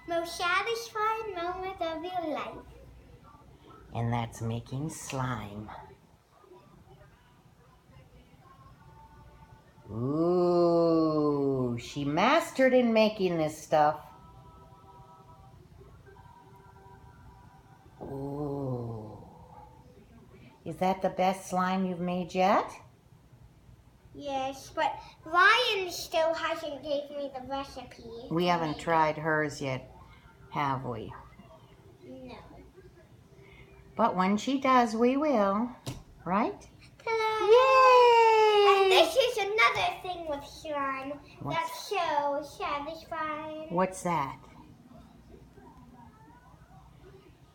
most satisfying moment of your life. And that's making slime. Ooh, she mastered in making this stuff. Ooh. Is that the best slime you've made yet? Yes, but Ryan still hasn't gave me the recipe. We haven't tried hers yet, have we? No. But when she does, we will. Right? Ta-da! Yay! And this is another thing with slime that's so satisfying. What's that?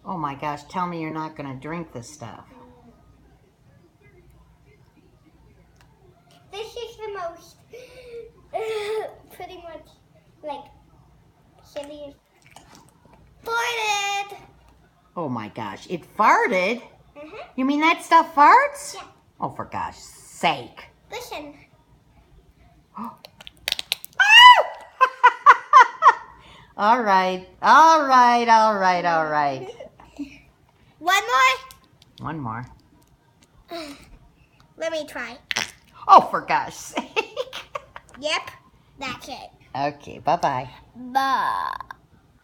Oh my gosh, tell me you're not going to drink this stuff. This is the most, pretty much, like, silliest. Farted! Oh my gosh, it farted? Mm-hmm. You mean that stuff farts? Yeah. Oh, for gosh sake. Listen. All right, all right, all right, all right. One more? One more. Let me try. Oh, for gosh sake. Yep, that's it. Okay, bye-bye. Bye.